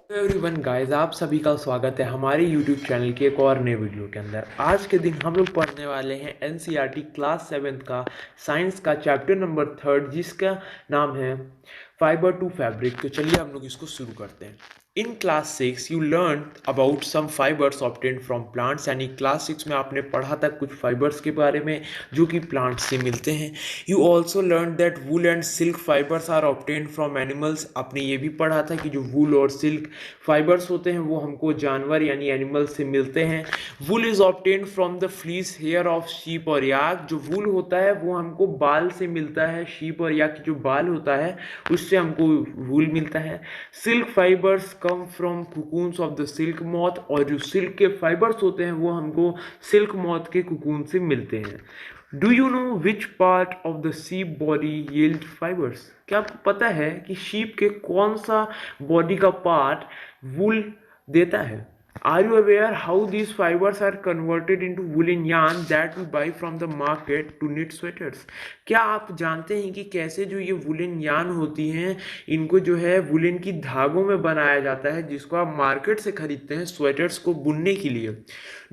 Everyone guys, आप सभी का स्वागत है हमारे यूट्यूब चैनल के एक और नए वीडियो के अंदर। आज के दिन हम लोग पढ़ने वाले हैं एनसीईआरटी क्लास 7 का साइंस का चैप्टर नंबर 3 जिसका नाम है फाइबर टू फैब्रिक। तो चलिए हम लोग इसको शुरू करते हैं। In class 6 you learn about some fibres obtained from plants, यानी क्लास 6 में आपने पढ़ा था कुछ फाइबर्स के बारे में जो कि प्लांट्स से मिलते हैं। You also learn that wool and silk fibres are obtained from animals. आपने ये भी पढ़ा था कि जो वूल और सिल्क फाइबर्स होते हैं वो हमको जानवर यानी एनिमल से मिलते हैं। Wool is obtained from the fleece hair of sheep और याक। जो वूल होता है वो हमको बाल से मिलता है, शीप और याक की जो बाल होता है उससे हमको वूल मिलता है। Silk fibres come from cocoons of the silk moth, और जो सिल्क के फाइबर्स होते हैं वो हमको सिल्क मॉथ के कुकून से मिलते हैं। Do you know which part of the sheep body yield fibres? क्या आपको पता है कि शीप के कौन सा बॉडी का पार्ट वूल देता है? Are you aware how these fibres are converted into woollen yarn that we buy from the market to knit sweaters? क्या आप जानते हैं कि कैसे जो ये वूलन yarn होती हैं इनको जो है वूलन की धागों में बनाया जाता है जिसको आप मार्केट से खरीदते हैं स्वेटर्स को बुनने के लिए?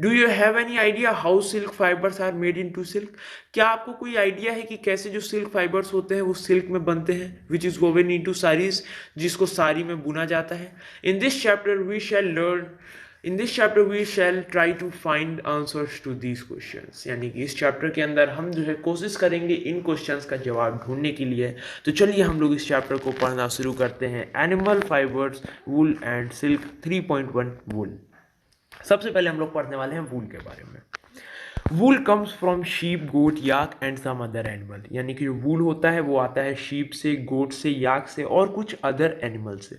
Do you have any idea how silk fibres are made into silk? क्या आपको कोई आइडिया है कि कैसे जो सिल्क फाइबर्स होते हैं वो सिल्क में बनते हैं, which is woven into saris, जिसको साड़ी में बुना जाता है? In this chapter we shall learn in this chapter we shall try to find answers to these questions, यानी कि इस चैप्टर के अंदर हम जो है कोशिश करेंगे इन क्वेश्चंस का जवाब ढूंढने के लिए। तो चलिए हम लोग इस चैप्टर को पढ़ना शुरू करते हैं। Animal fibres, wool and silk 3.1 वूल। सबसे पहले हम लोग पढ़ने वाले हैं वूल के बारे में। Wool comes from sheep, goat, yak and some other animal, यानी कि जो वूल होता है वो आता है शीप से, गोट से, याक से और कुछ अदर एनिमल से।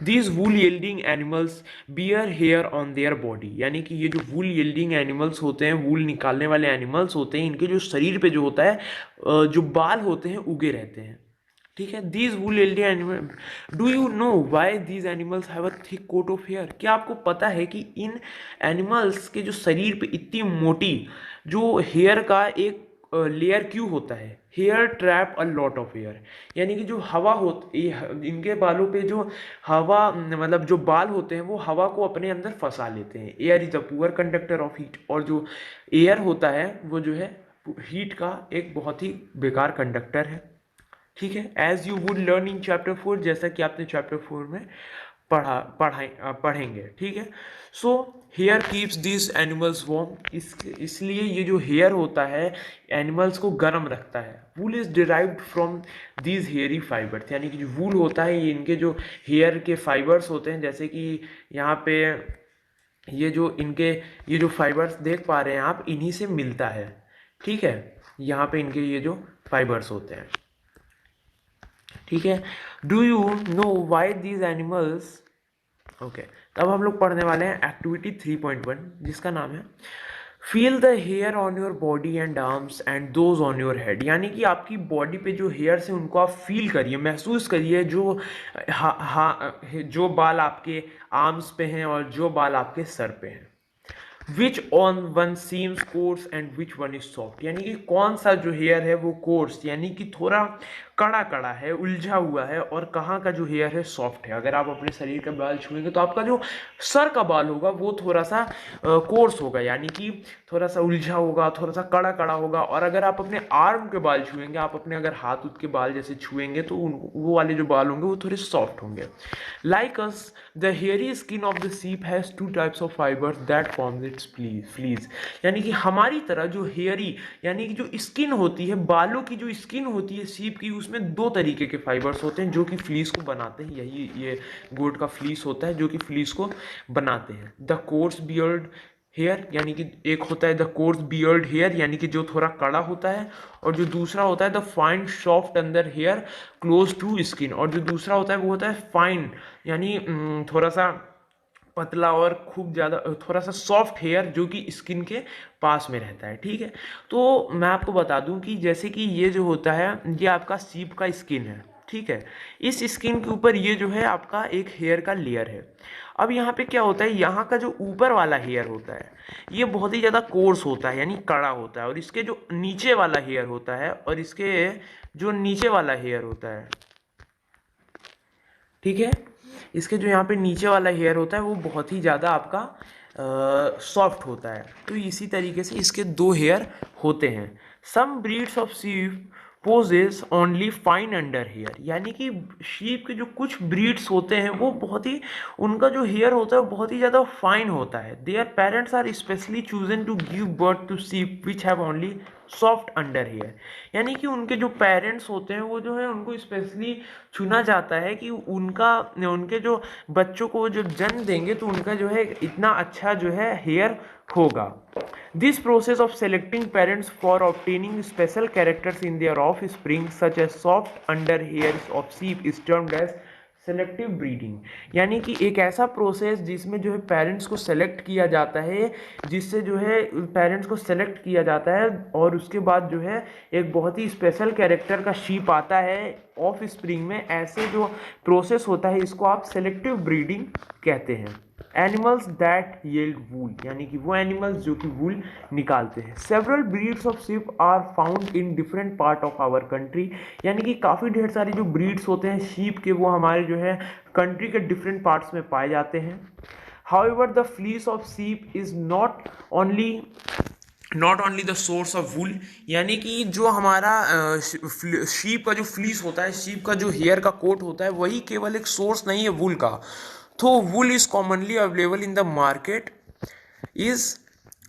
These wool yielding animals bear hair on their body, यानी कि ये जो वूल यील्डिंग एनिमल्स होते हैं, वूल निकालने वाले एनिमल्स होते हैं, इनके जो शरीर पे जो होता है जो बाल होते हैं उगे रहते हैं। ठीक है। These wool yielding animal, do you know why these animals have a thick coat of hair? क्या आपको पता है कि इन एनिमल्स के जो शरीर पे इतनी मोटी जो हेयर का एक लेयर क्यों होता है? Hair trap a lot of air, यानी कि जो हवा होती इनके बालों पे जो हवा मतलब जो बाल होते हैं वो हवा को अपने अंदर फंसा लेते हैं। Air is a poor conductor of heat, और जो एयर होता है वो जो है हीट का एक बहुत ही बेकार कंडक्टर है। ठीक है। As you would learn in chapter 4, जैसा कि आपने चैप्टर 4 में पढ़ेंगे। ठीक है। So here keeps this animals warm, इसलिए ये जो हेयर होता है एनिमल्स को गर्म रखता है। Wool is derived from these hairy fibres, यानी कि जो वूल होता है ये इनके जो हेयर के फाइबर्स होते हैं, जैसे कि यहाँ पे ये जो फाइबर्स देख पा रहे हैं आप, इन्हीं से मिलता है। ठीक है। यहाँ पे इनके ये जो फाइबर्स होते हैं। ठीक है। Do you know why these animals, okay, तब हम लोग पढ़ने वाले हैं एक्टिविटी 3.1 जिसका नाम है feel the hair on your body and arms and those on your head, यानी कि आपकी बॉडी पे जो हेयर्स हैं उनको आप फील करिए, महसूस करिए जो बाल आपके आर्म्स पे हैं और जो बाल आपके सर पे हैं। Which on one seems coarse and which one is soft, यानी कि कौन सा जो हेयर है वो कोर्स यानी कि थोड़ा कड़ा कड़ा है, उलझा हुआ है, और कहाँ का जो हेयर है सॉफ्ट है। अगर आप अपने शरीर का बाल छुएंगे तो आपका जो सर का बाल होगा वो थोड़ा सा कोर्स होगा, यानी कि थोड़ा सा उलझा होगा, थोड़ा सा कड़ा कड़ा होगा। और अगर आप अपने आर्म के बाल छुएंगे, आप अपने अगर हाथ उत के बाल जैसे छुएंगे तो वो वाले जो बाल होंगे वो थोड़े सॉफ्ट होंगे। Like us the hairy skin of the sheep has two types of fibres that forms its fleece, यानी कि हमारी तरह जो हेयरी यानी कि जो स्किन होती है, बालों की जो स्किन होती है सीप की, उसमें दो तरीके के फाइबर्स होते हैं जो कि फ्लीस को बनाते हैं। यही ये गोट का फ्लीस होता है जो कि फ्लीस को बनाते हैं। द कोर्स बियर्ड हेयर, यानी कि एक होता है द कोर्स बियर्ड हेयर, यानी कि जो थोड़ा कड़ा होता है, और जो दूसरा होता है द फाइन सॉफ्ट अंदर हेयर क्लोज टू स्किन, और जो दूसरा होता है वो होता है फाइन, यानी थोड़ा सा पतला और खूब ज़्यादा थोड़ा सा सॉफ्ट हेयर जो कि स्किन के पास में रहता है। ठीक है। तो मैं आपको बता दूं कि जैसे कि ये जो होता है ये आपका सीप का स्किन है। ठीक है। इस स्किन के ऊपर ये जो है आपका एक हेयर का लेयर है। अब यहाँ पे क्या होता है, यहाँ का जो ऊपर वाला हेयर होता है ये बहुत ही ज़्यादा कोर्स होता है, यानी कड़ा होता है, और इसके जो नीचे वाला हेयर होता है और इसके जो नीचे वाला हेयर होता है, ठीक है, इसके जो यहाँ पे नीचे वाला हेयर होता है वो बहुत ही ज़्यादा आपका सॉफ्ट होता है। तो इसी तरीके से इसके दो हेयर होते हैं। Some breeds of sheep possess only fine under hair, यानी कि शीप के जो कुछ ब्रीड्स होते हैं वो बहुत ही, उनका जो हेयर होता है वो बहुत ही ज़्यादा फाइन होता है। Their parents are specially chosen to give birth to sheep which have only soft under hair, यानी कि उनके जो पेरेंट्स होते हैं वो जो है उनको स्पेशली चुना जाता है कि उनके जो बच्चों को जब जन्म देंगे तो उनका जो है इतना अच्छा जो है हेयर होगा। This process of selecting parents for obtaining special characters in their offspring, such as soft underhairs of sheep, is termed as selective breeding, यानी कि एक ऐसा प्रोसेस जिसमें जो है पेरेंट्स को सेलेक्ट किया जाता है, जिससे जो है पेरेंट्स को सेलेक्ट किया जाता है और उसके बाद जो है एक बहुत ही स्पेशल कैरेक्टर का शीप आता है ऑफ स्प्रिंग में। ऐसे जो प्रोसेस होता है इसको आप सेलेक्टिव ब्रीडिंग कहते हैं। एनिमल्स दैट यील्ड वूल, यानी कि वो एनिमल्स जो कि वूल निकालते हैं। Several breeds of sheep are found in different part of our country, यानी कि काफ़ी ढेर सारी जो ब्रीड्स होते हैं शीप के वो हमारे जो है कंट्री के डिफरेंट पार्ट्स में पाए जाते हैं। However the fleece of sheep is not only the source of wool, यानी कि जो हमारा शीप का जो फ्लीस होता है, शीप का जो हेयर का कोट होता है, वही केवल एक सोर्स नहीं है वूल का। तो wool is commonly available in the market is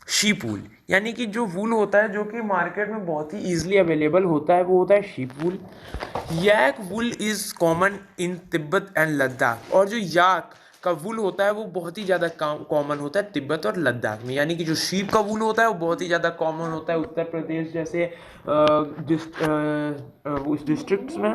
sheep wool, यानी कि जो वूल होता है जो कि मार्केट में बहुत ही ईजिली अवेलेबल होता है वो होता है sheep wool. Yak wool is common in Tibet and Ladakh, और जो याक का वूल होता है वो बहुत ही ज़्यादा कॉमन होता है तिब्बत और लद्दाख में, यानी कि जो शीप का वूल होता है वो बहुत ही ज़्यादा कॉमन होता है उत्तर प्रदेश जैसे उस डिस्ट्रिक्ट्स में,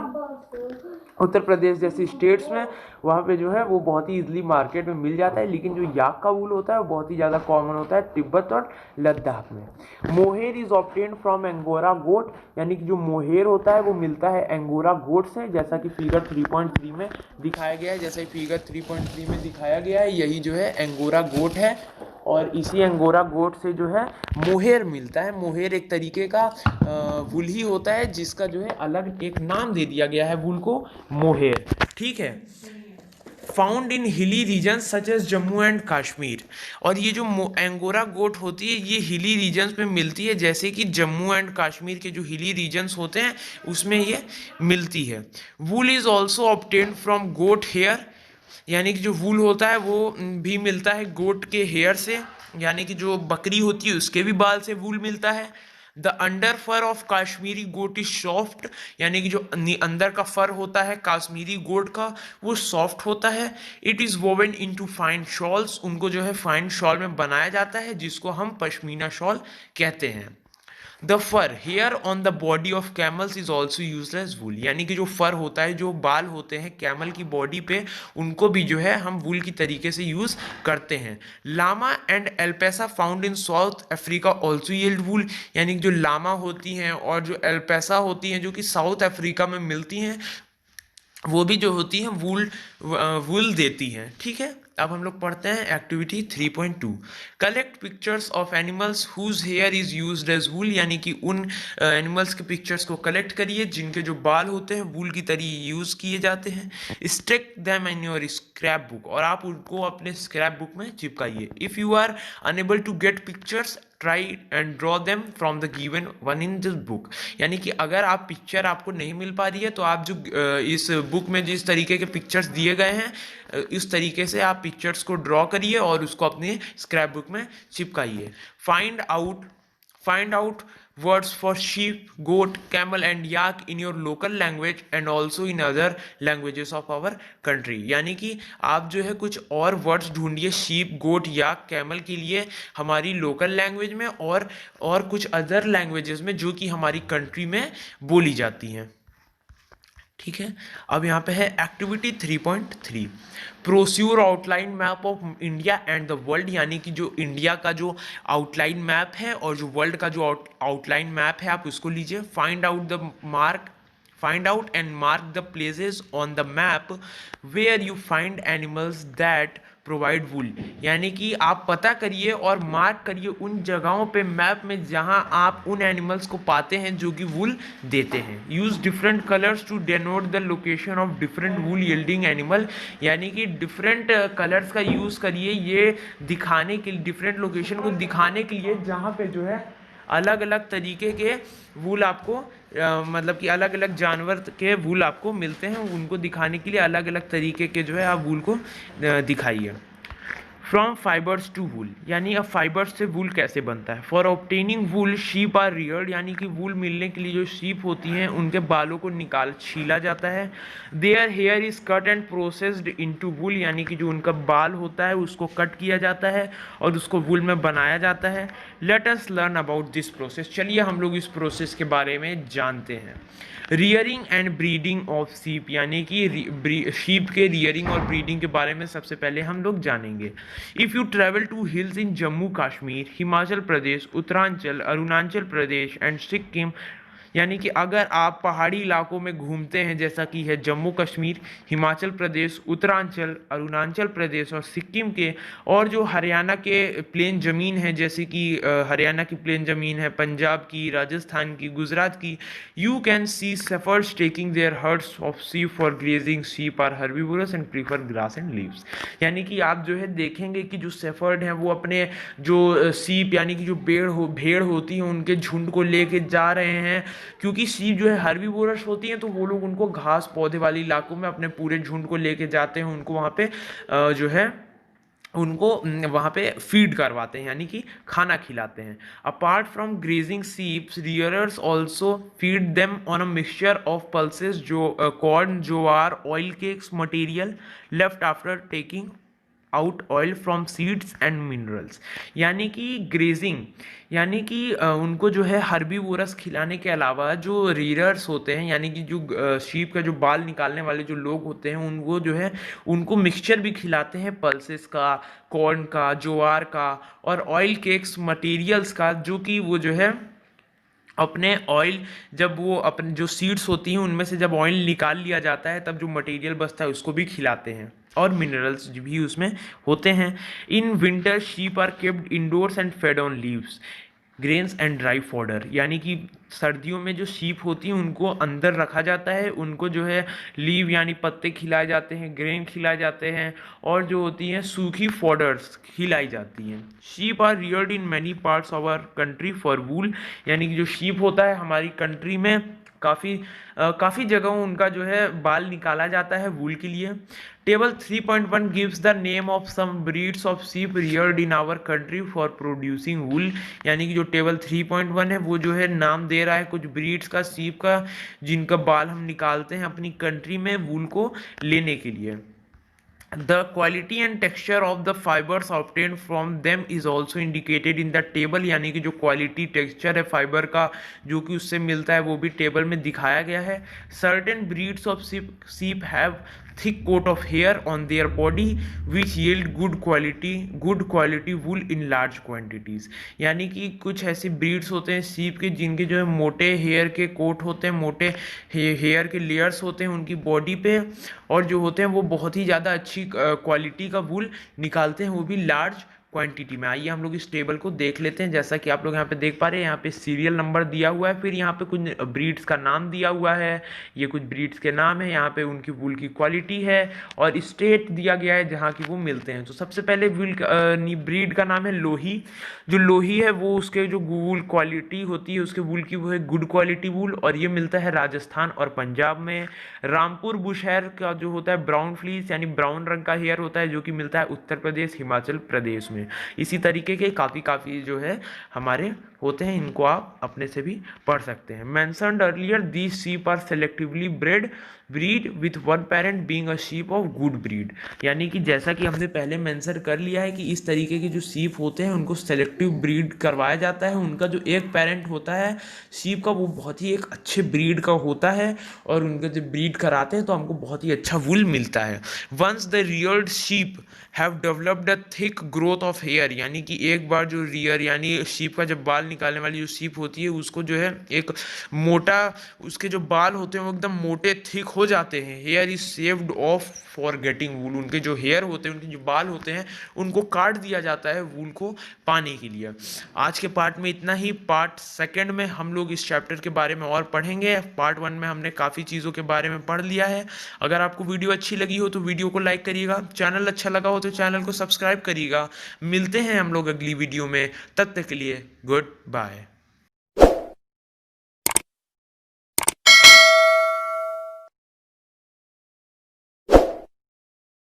उत्तर प्रदेश जैसी स्टेट्स में, वहाँ पे जो है वो बहुत ही इजीली मार्केट में मिल जाता है। लेकिन जो याक का वूल होता है वो बहुत ही ज़्यादा कॉमन होता है तिब्बत और लद्दाख में। Mohair is obtained from angora goat, यानी कि जो मोहेर होता है वो मिलता है एंगोरा गोट से, जैसा कि फिगर 3.3 में दिखाया गया है। जैसा कि फिगर 3.3 में दिखाया गया है यही जो है एंगोरा गोट है, और इसी एंगोरा गोट से जो है मोहेर मिलता है। मोहेर एक तरीके का वूल ही होता है जिसका जो है अलग एक नाम दे दिया गया है वूल को, मोहेर। ठीक है। Found in hilly region such as Jammu and Kashmir, और ये जो एंगोरा गोट होती है ये हिली रीजन्स में मिलती है, जैसे कि जम्मू एंड कश्मीर के जो हिली रीजन्स होते हैं उसमें ये मिलती है। Wool is also obtained from goat hair, यानी कि जो वूल होता है वो भी मिलता है गोट के हेयर से, यानी कि जो बकरी होती है उसके भी बाल से वूल मिलता है। The under fur of Kashmiri goat is soft, यानी कि जो अंदर का फर होता है काश्मीरी गोट का वो सॉफ्ट होता है। It is woven into fine shawls, उनको जो है फाइन शॉल में बनाया जाता है जिसको हम पश्मीना शॉल कहते हैं। The fur hair on the body of camels is also use as wool, यानी कि जो फर होता है, जो बाल होते हैं कैमल की बॉडी पे, उनको भी जो है हम वूल की तरीके से यूज करते हैं। Llama and alpaca found in South Africa also yield wool, यानी कि जो लामा होती हैं और जो एल्पेसा होती हैं जो कि साउथ अफ्रीका में मिलती हैं, वो भी जो होती हैं वूल देती हैं। ठीक है। अब हम लोग पढ़ते हैं activity 3.2। Collect pictures of animals whose hair is used as wool, यानी कि उन एनिमल्स के पिक्चर्स को कलेक्ट करिए जिनके जो बाल होते हैं वूल की तरह यूज किए जाते हैं। Stick them in your scrapbook, और आप उनको अपने स्क्रैप बुक में चिपकाइए। If you are unable to get pictures try and draw them from the given one in this book, यानी कि अगर आप पिक्चर आपको नहीं मिल पा रही है तो आप जो इस बुक में जिस तरीके के पिक्चर्स दिए गए हैं इस तरीके से आप पिक्चर्स को ड्रॉ करिए और उसको अपने स्क्रैप बुक में चिपकाइए। Find out words for sheep, goat, camel and yak in your local language and also in other languages of our country, यानी कि आप जो है कुछ और वर्ड्स ढूंढिए शीप, गोट, याक, कैमल के लिए हमारी लोकल लैंग्वेज में और कुछ अदर लैंग्वेजेस में जो कि हमारी कंट्री में बोली जाती हैं। ठीक है। अब यहाँ पे है activity 3.3, procure outline map of India and the world, यानी कि जो इंडिया का जो आउटलाइन मैप है और जो वर्ल्ड का जो आउटलाइन मैप है आप उसको लीजिए। Find out the mark find out and mark the places on the map where you find animals that provide wool, यानी कि आप पता करिए और मार्क करिए उन जगहों पे मैप में जहां आप उन एनिमल्स को पाते हैं जो कि वूल देते हैं। Use different colours to denote the location of different wool yielding animal, यानी कि डिफरेंट कलर्स का यूज़ करिए ये दिखाने के लिए, डिफरेंट लोकेशन को दिखाने के लिए जहाँ पे जो है अलग अलग तरीके के वूल आपको मतलब कि अलग अलग जानवर के वूल आपको मिलते हैं, उनको दिखाने के लिए अलग अलग तरीके के जो है आप वूल को दिखाइए। फ्रॉम फाइबर्स टू वूल, यानी अब फाइबर्स से वूल कैसे बनता है। For obtaining wool sheep are reared, यानी कि वूल मिलने के लिए जो शीप होती हैं उनके बालों को छीला जाता है। Their hair is cut and processed into wool, यानी कि जो उनका बाल होता है उसको कट किया जाता है और उसको वूल में बनाया जाता है। Let us learn about this process, चलिए हम लोग इस प्रोसेस के बारे में जानते हैं। Rearing and breeding of sheep, यानी कि शीप के रियरिंग और ब्रीडिंग के बारे में सबसे पहले हम लोग जानेंगे। If you travel to hills in Jammu Kashmir, Himachal Pradesh, Uttaranchal, Arunachal Pradesh and Sikkim, यानी कि अगर आप पहाड़ी इलाकों में घूमते हैं जैसा कि है जम्मू कश्मीर, हिमाचल प्रदेश, उत्तरांचल, अरुणाचल प्रदेश और सिक्किम के, और जो हरियाणा के प्लेन ज़मीन है जैसे कि हरियाणा की प्लेन ज़मीन है, पंजाब की, राजस्थान की, गुजरात की, you can see shepherds taking their herds of sheep for grazing. Sheep are herbivorous and prefer grass and leaves, यानी कि आप जो है देखेंगे कि जो शेफर्ड हैं वो अपने जो शीप यानी कि जो भेड़ होती हैं उनके झुंड को लेके जा रहे हैं, क्योंकि शीप जो है हर्बीवोरस होती हैं तो वो लोग उनको घास पौधे वाले इलाकों में अपने पूरे झुंड को लेके जाते हैं, उनको वहाँ पे जो है उनको वहाँ पे फीड करवाते हैं, यानी कि खाना खिलाते हैं। Apart from grazing sheeps, rearers also feed them on a mixture of pulses, जो corn, jowar, oil cakes material left after taking out oil from seeds and minerals, यानी कि ग्रेजिंग, यानी कि उनको जो है हर्बीवोरस खिलाने के अलावा जो रीडर्स होते हैं, यानी कि जो शीप का जो बाल निकालने वाले जो लोग होते हैं उनको जो है उनको मिक्सचर भी खिलाते हैं पल्सेस का, कॉर्न का, ज्वार का और ऑयल केक्स मटेरियल्स का, जो कि वो जो है अपने ऑयल, जब वो अपने जो सीड्स होती हैं उनमें से जब ऑयल निकाल लिया जाता है तब जो मटेरियल बचता है उसको भी खिलाते हैं, और मिनरल्स भी उसमें होते हैं। In winter sheep are kept indoors and fed on leaves, grains and dry fodder, यानी कि सर्दियों में जो शीप होती हैं उनको अंदर रखा जाता है, उनको जो है लीव यानी पत्ते खिलाए जाते हैं, ग्रेन खिलाए जाते हैं और जो होती हैं सूखी फॉडर्स खिलाई जाती हैं। Sheep are reared in many parts of our country for wool, यानी कि जो शीप होता है हमारी कंट्री में काफ़ी जगहों उनका जो है बाल निकाला जाता है वूल के लिए। Table 3.1 gives the name of some breeds of sheep reared in our country for producing wool, यानी कि जो टेबल 3.1 है वो जो है नाम दे रहा है कुछ ब्रीड्स का, शीप का, जिनका बाल हम निकालते हैं अपनी कंट्री में वूल को लेने के लिए। The quality and texture of the fibers obtained from them is also indicated in the table, यानी कि जो क्वालिटी टेक्सचर है फाइबर का जो कि उससे मिलता है वो भी टेबल में दिखाया गया है। Certain breeds of sheep have thick coat of hair on their body which yield good quality wool in large quantities, यानी कि कुछ ऐसे ब्रीड्स होते हैं शीप के जिनके जो है मोटे हेयर के कोट होते हैं, मोटे हेयर के लेयर्स होते हैं उनकी बॉडी पे, और जो होते हैं वो बहुत ही ज़्यादा अच्छी क्वालिटी का वूल निकालते हैं, वो भी लार्ज क्वांटिटी में। आइए हम लोग इस टेबल को देख लेते हैं। जैसा कि आप लोग यहाँ पे देख पा रहे हैं, यहाँ पे सीरियल नंबर दिया हुआ है, फिर यहाँ पे कुछ ब्रीड्स का नाम दिया हुआ है, ये कुछ ब्रीड्स के नाम है, यहाँ पे उनकी वूल की क्वालिटी है और स्टेट दिया गया है जहाँ की वो मिलते हैं। तो सबसे पहले ब्रीड का नाम है लोही। जो लोही है वो उसके जो वूल क्वालिटी होती है उसके वूल की वो है गुड क्वालिटी वूल, और ये मिलता है राजस्थान और पंजाब में। रामपुर बुशहर का जो होता है ब्राउन फ्लीस यानी ब्राउन रंग का हेयर होता है जो कि मिलता है उत्तर प्रदेश, हिमाचल प्रदेश में। इसी तरीके के काफ़ी जो है हमारे होते हैं, इनको आप अपने से भी पढ़ सकते हैं। Mentioned earlier these sheep are selectively breed with one parent being a sheep of good breed, यानी कि जैसा कि हमने पहले मेंशन कर लिया है कि इस तरीके के जो शीप होते हैं उनको सेलेक्टिव ब्रीड करवाया जाता है, उनका जो एक पेरेंट होता है शीप का वो बहुत ही एक अच्छे ब्रीड का होता है और उनका जब ब्रीड कराते हैं तो हमको बहुत ही अच्छा वूल मिलता है। Once the reared sheep have developed a thick growth of of hair, यानी कि एक बार जो रियर यानी शीप का जब बाल निकालने वाली जो शीप होती है उसको जो है एक मोटा, उसके जो बाल होते हैं वो एकदम मोटे थिक हो जाते हैं। Hair is shaved off for getting wool, उनके जो हेयर होते हैं, उनके जो बाल होते हैं उनको काट दिया जाता है वूल को पाने के लिए। आज के पार्ट में इतना ही। पार्ट सेकंड में हम लोग इस चैप्टर के बारे में और पढ़ेंगे। पार्ट वन में हमने काफ़ी चीज़ों के बारे में पढ़ लिया है। अगर आपको वीडियो अच्छी लगी हो तो वीडियो को लाइक करिएगा, चैनल अच्छा लगा हो तो चैनल को सब्सक्राइब करिएगा। मिलते हैं हम लोग अगली वीडियो में, तब तक के लिए गुड बाय।